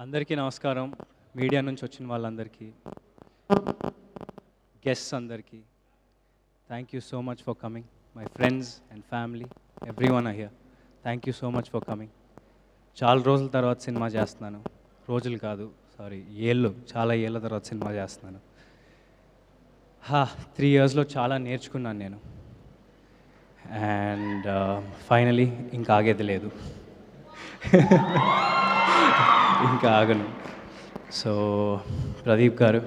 అందరికీ నమస్కారం. మీడియా నుంచి వచ్చిన వాళ్ళందరికీ, గెస్ట్స్ అందరికీ, thank you so much for coming. My friends and family, everyone are here. Thank you so much for coming. చాలా రోజుల తర్వాత సినిమా చేస్తున్నాను. రోజులు కాదు, సారీ, చాలా ఏళ్ళ తర్వాత సినిమా చేస్తున్నాను. 3 yearsలో చాలా నేర్చుకున్నాను నేను. అండ్ ఫైనలీ ఇంకా ఆగేది లేదు. ఇంకా ఆగను. సో ప్రదీప్ గారు,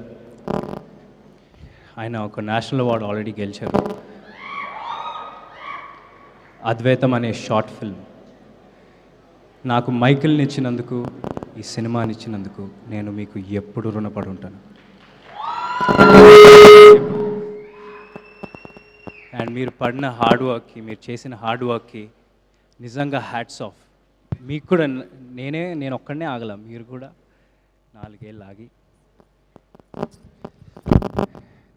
ఆయన ఒక నేషనల్ అవార్డు ఆల్రెడీ గెలిచారు. అద్వైతం అనే షార్ట్ ఫిల్మ్ నాకు మైకిల్ని ఇచ్చినందుకు, ఈ సినిమాని ఇచ్చినందుకు నేను మీకు ఎప్పుడు రుణపడి ఉంటాను. అండ్ మీరు పడిన హార్డ్ వర్క్కి, మీరు చేసిన హార్డ్ వర్క్కి నిజంగా హ్యాట్స్ ఆఫ్. మీకు కూడా నేను ఒక్కడనే ఆగల, మీరు కూడా 4 ఏళ్ళు ఆగి,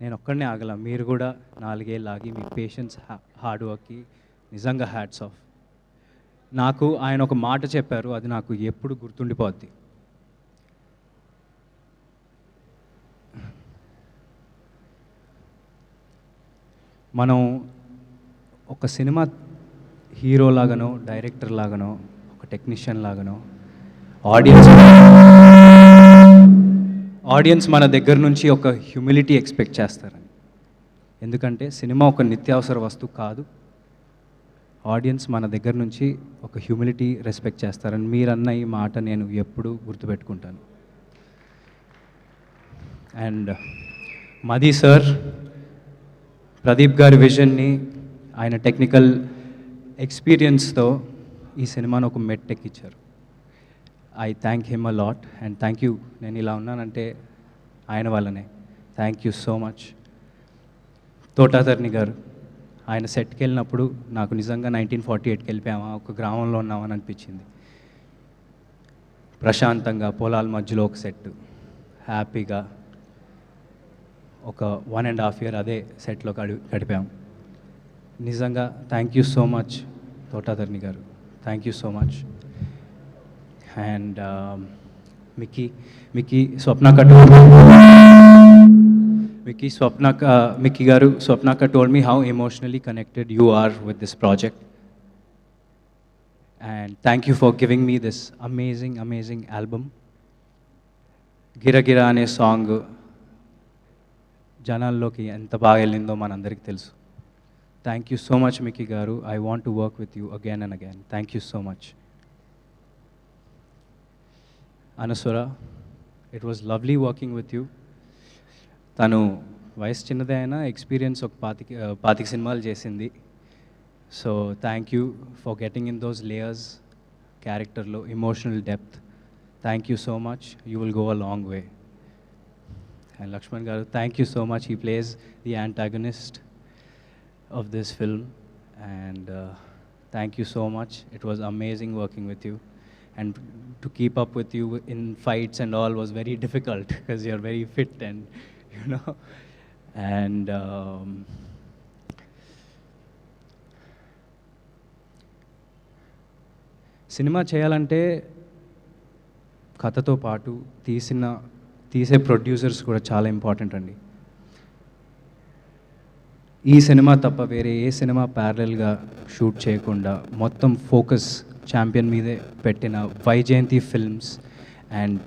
నేను ఒక్కడనే ఆగల, మీరు కూడా 4 ఏళ్ళు ఆగి, మీ పేషెన్స్, హార్డ్ వర్క్కి నిజంగా హ్యాట్స్ ఆఫ్. నాకు ఆయన ఒక మాట చెప్పారు, అది నాకు ఎప్పుడు గుర్తుండిపోద్ది. మనం ఒక సినిమా హీరో లాగానో, డైరెక్టర్ లాగానో, ఒక టెక్నీషియన్ లాగానో ఆడియన్స్ మన దగ్గర నుంచి ఒక హ్యూమిలిటీ ఎక్స్పెక్ట్ చేస్తారని. ఎందుకంటే సినిమా ఒక నిత్యావసర వస్తువు కాదు. ఆడియన్స్ మన దగ్గర నుంచి ఒక హ్యూమిలిటీ రెస్పెక్ట్ చేస్తారని మీరన్న ఈ మాట నేను ఎప్పుడూ గుర్తుపెట్టుకుంటాను. అండ్ మది సార్, ప్రదీప్ గారి విజన్ని, ఆయన టెక్నికల్ ఎక్స్పీరియన్స్తో ఈ సినిమాను ఒక మెట్టెక్కిచ్చారు. I thank him a lot and thank you. నేను ఇలా ఉన్నానంటే ఆయన వల్లనే. Thank you so much. తోటాధర్ని గారు, ఆయన సెట్కి వెళ్ళినప్పుడు నాకు నిజంగా 1948కి వెళ్ళిపోయామా, ఒక గ్రామంలో ఉన్నామని అనిపించింది. ప్రశాంతంగా పొలాల మధ్యలో ఒక సెట్, హ్యాపీగా ఒక 1.5 year అదే సెట్లో గడిపాం. నిజంగా థ్యాంక్ యూ సో మచ్ తోటాధర్ని గారు, thank you so much. And Mickey గారు, స్వప్నక్క told me how emotionally connected you are with this project. And thank you for giving me this amazing album. గిరగిరా అనే song జనాల్లోకి ఎంత బాగా వెళ్ళిందో మనందరికీ తెలుసు. Thank you so much Mickey గారు. I want to work with you again and again. Thank you so much. Anaswara, it was lovely working with you. తను వయసు చిన్నదే అయినా ఎక్స్పీరియన్స్ ఒక 25 సినిమాలు చేసింది. So thank you for getting in those layers, క్యారెక్టర్లో emotional depth. Thank you so much. You will go a long way. And Lakshman garu, thank you so much. He plays the antagonist of this film, and thank you so much. It was amazing working with you, and to keep up with you in fights and all was very difficult because you're very fit and you know. And cinema చేయాలంటే కథతో పాటు తీసే producers కూడా చాలా important అండి. ఈ cinema తప్ప వేరే ఏ సినిమా ప్యారలల్గా షూట్ చేయకుండా మొత్తం ఫోకస్ ఛాంపియన్ మీదే పెట్టిన Vyjayanthi films and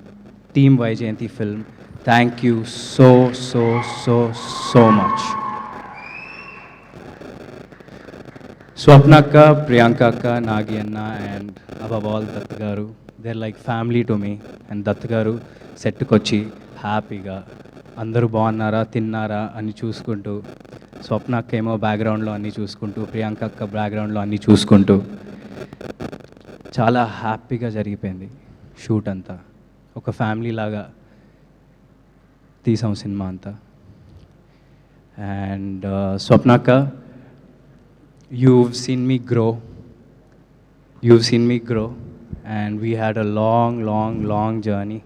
team Vyjayanthi film, thank you so so so so much. స్వప్నక్క, ప్రియాంక అక్క, నాగి అన్న అండ్ అబవ్ ఆల్ దత్ గారు, they're like family to me. And Dutt గారు సెట్కి వచ్చి హ్యాపీగా అందరూ బాగున్నారా, తిన్నారా అని చూసుకుంటూ, స్వప్న అక్క ఏమో బ్యాక్గ్రౌండ్లో అన్నీ చూసుకుంటూ, ప్రియాంక అక్క బ్యాక్గ్రౌండ్లో అన్నీ చూసుకుంటూ చాలా హ్యాపీగా జరిగిపోయింది షూట్ అంతా. ఒక ఫ్యామిలీ లాగా తీసాం సినిమా అంతా. అండ్ స్వప్న అక్క, you've seen me grow and we had a long journey.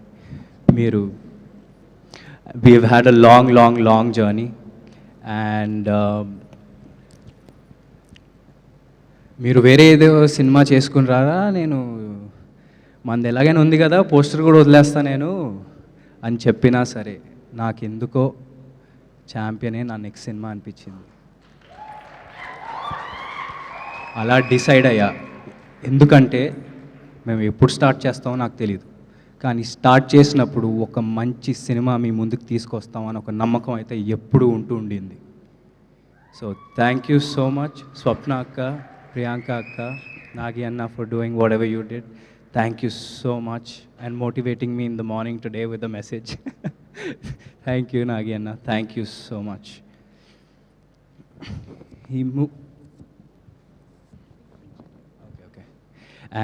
We've had a long journey, and మీరు వేరే ఏదో సినిమా చేసుకుని రారా, నేను మనది ఎలాగైనా ఉంది కదా, పోస్టర్ కూడా వదిలేస్తా నేను అని చెప్పినా సరే నాకెందుకో ఛాంపియనే నా నెక్స్ట్ సినిమా అనిపించింది. అలా డిసైడ్ అయ్యా. ఎందుకంటే మేము ఎప్పుడు స్టార్ట్ చేస్తామో నాకు తెలియదు, కానీ స్టార్ట్ చేసినప్పుడు ఒక మంచి సినిమా మీ ముందుకు తీసుకొస్తామని ఒక నమ్మకం అయితే ఎప్పుడూ ఉండింది. So thank you so much Swapna అక్క, ప్రియాంక అక్క, నాగి అన్న for doing whatever you did. Thank you so much and motivating me in the morning today with the message. Thank you Nagi అన్న, thank you so much.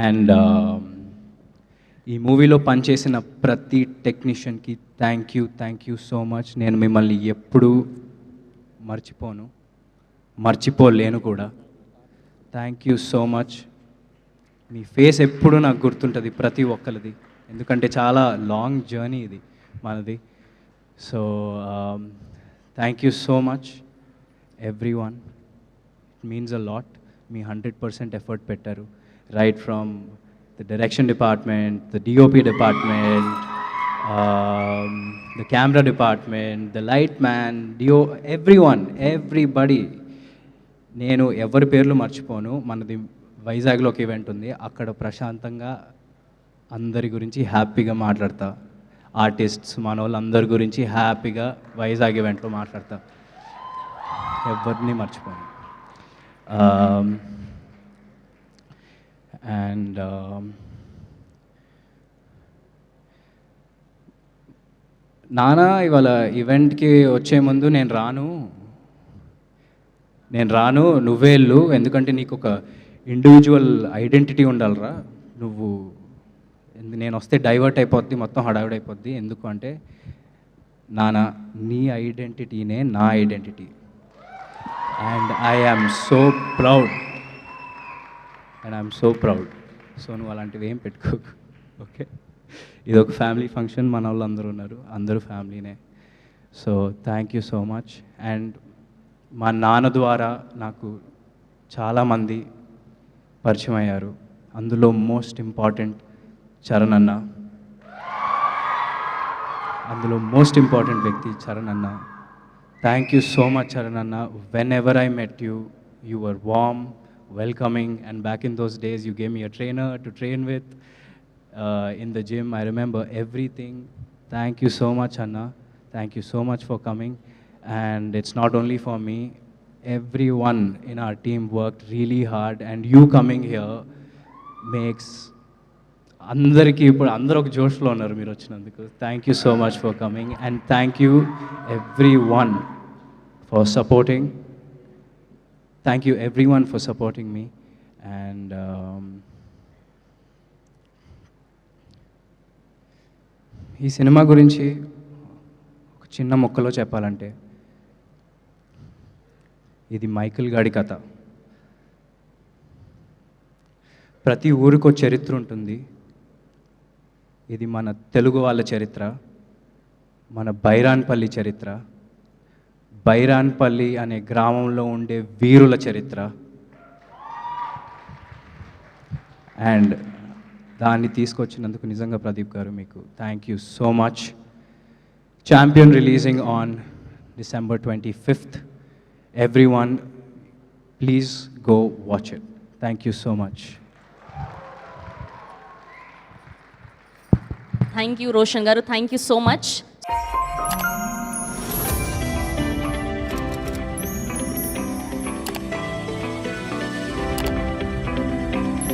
And ఈ మూవీలో పనిచేసిన ప్రతి టెక్నీషియన్కి thank you so much. నేను మిమ్మల్ని ఎప్పుడూ మర్చిపోలేను కూడా. Thank you so much. మీ ఫేస్ ఎప్పుడూ నాకు గుర్తుంటుంది ప్రతి ఒక్కరిది, ఎందుకంటే చాలా లాంగ్ జర్నీ ఇది మనది. So thank you so much every one. It means a lot. Me 100% effort పెట్టారు. Right from the direction department, the DOP department, the camera department, the light man, everyone, everybody. నేను ఎవరి పేర్లు మర్చిపోను. మనది వైజాగ్లో ఒక ఈవెంట్ ఉంది, అక్కడ ప్రశాంతంగా అందరి గురించి హ్యాపీగా మాట్లాడతా. ఆర్టిస్ట్స్ మన వాళ్ళందరి గురించి హ్యాపీగా వైజాగ్ ఈవెంట్లో మాట్లాడతా. ఎవరిని మర్చిపోను. అండ్ నానా ఇవాళ ఈవెంట్కి వచ్చే ముందు నేను రాను నువ్వే వెళ్ళు, ఎందుకంటే నీకు ఒక ఇండివిజువల్ ఐడెంటిటీ ఉండాలిరా. నేను వస్తే డైవర్ట్ అయిపోద్ది, మొత్తం హడావిడి అయిపోద్ది. ఎందుకు అంటే నానా నీ ఐడెంటిటీనే నా identity. And I am so proud. And I'm so proud. So నువ్వు అలాంటివి ఏం పెట్టుకోకు, ఓకే? ఇది ఒక ఫ్యామిలీ ఫంక్షన్, మన వాళ్ళు అందరూ ఉన్నారు, అందరూ ఫ్యామిలీనే. So thank you so much. And మా నాన్న ద్వారా నాకు చాలామంది పరిచయం అయ్యారు. అందులో మోస్ట్ ఇంపార్టెంట్ చరణ్ అన్న. వ్యక్తి చరణ్ అన్న. Thank you so much Charan అన్న. Whenever I met you were warm, welcoming, and back in those days you gave me a trainer to train with in the gym. I remember everything. Thank you so much Anna, thank you so much for coming. And it's not only for me, everyone in our team worked really hard, and you coming here makes అందరికీ ఇప్పుడు అందరూ ఒక జోష్లో ఉన్నారు మీరు వచ్చినందుకు. Thank you so much for coming, and thank you every one for supporting. Thank you everyone for supporting me. And ఈ cinema గురించి ఒక చిన్న ముక్కలో చెప్పాలంటే, ఇది మైకిల్ గాడి కథ. ప్రతి ఊరికో చరిత్ర ఉంటుంది. ఇది మన తెలుగు వాళ్ళ చరిత్ర, మన బైరాన్పల్లి చరిత్ర, బైరాన్పల్లి అనే గ్రామంలో ఉండే వీరుల చరిత్ర. అండ్ దాన్ని తీసుకొచ్చినందుకు నిజంగా ప్రదీప్ గారు మీకు thank you so much. Champion releasing on December 25th. Everyone, please go watch it. Thank you so much. Thank you, Roshan garu. Thank you so much.